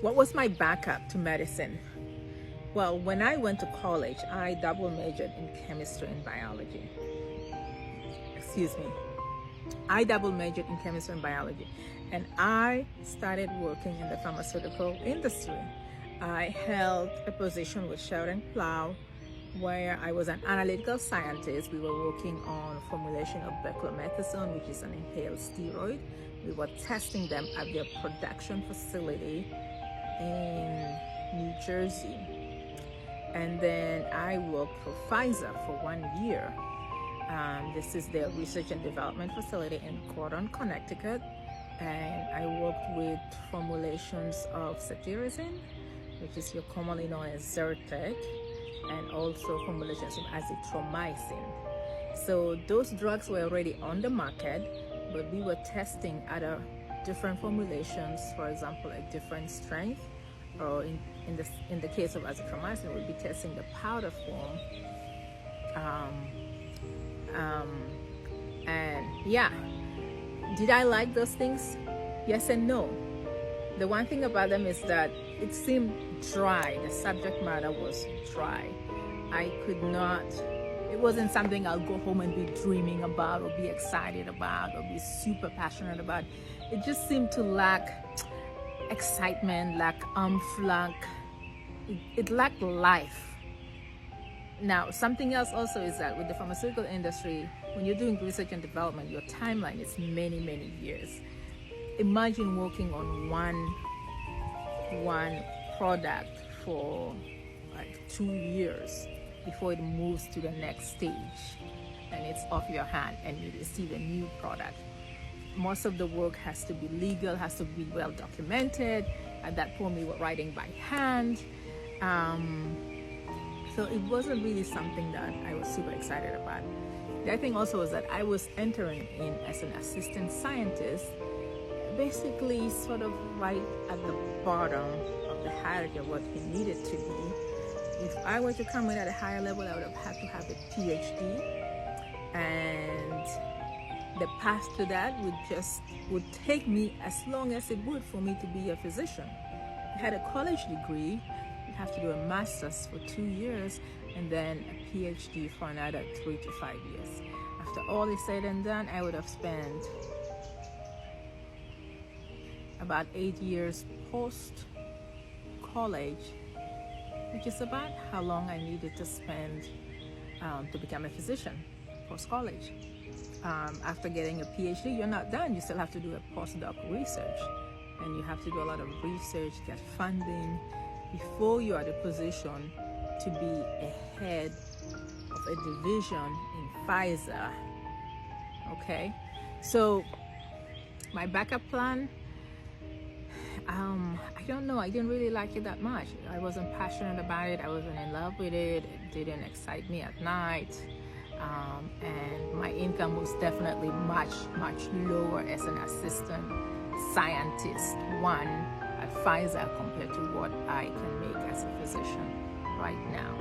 What was my backup to medicine? Well, when I went to college, I double majored in chemistry and biology. Excuse me. I double majored in chemistry and biology, and I started working in the pharmaceutical industry. I held a position with Sheldon Plow where I was an analytical scientist. We were working on formulation of beclomethasone, which is an inhaled steroid. We were testing them at their production facility in New Jersey. And then I worked for Pfizer for 1 year. This is their research and development facility in Croton, Connecticut. And I worked with formulations of cetirizine, which is here commonly known as Zyrtec, and also formulations of azithromycin. So those drugs were already on the market, but we were testing other different formulations, for example, a different strength, or in the case of azithromycin, we'll be testing the powder form. And yeah, did I like those things? Yes and no. The one thing about them is that it seemed dry. The subject matter was dry. I could not, it wasn't something I'll go home and be dreaming about or be excited about or be super passionate about. It just seemed to lack excitement, lack it lacked life. Now, something else also is that with the pharmaceutical industry, when you're doing research and development, your timeline is many, many years. Imagine working on one product for like 2 years before it moves to the next stage and it's off your hand and you receive a new product. Most of the work has to be legal, has to be well documented. At that point, we were writing by hand. So it wasn't really something that I was super excited about. The other thing also was that I was entering in as an assistant scientist, basically sort of right at the bottom of the hierarchy of what it needed to be. If I were to come in at a higher level, I would have had to have a PhD, and the path to that would take me as long as it would for me to be a physician. I had a college degree. You have to do a master's for 2 years and then a PhD for another 3 to 5 years. After all is said and done, I would have spent about 8 years post-college, which is about how long I needed to spend to become a physician post-college. After getting a PhD, you're not done. You still have to do a postdoc research, and you have to do a lot of research, get funding, before you are in a position to be a head of a division in Pfizer. Okay, so my backup plan, I don't know, I didn't really like it that much. I wasn't passionate about it. I wasn't in love with it. It didn't excite me at night. And my income was definitely much, much lower as an assistant scientist at Pfizer compared to what I can make as a physician right now.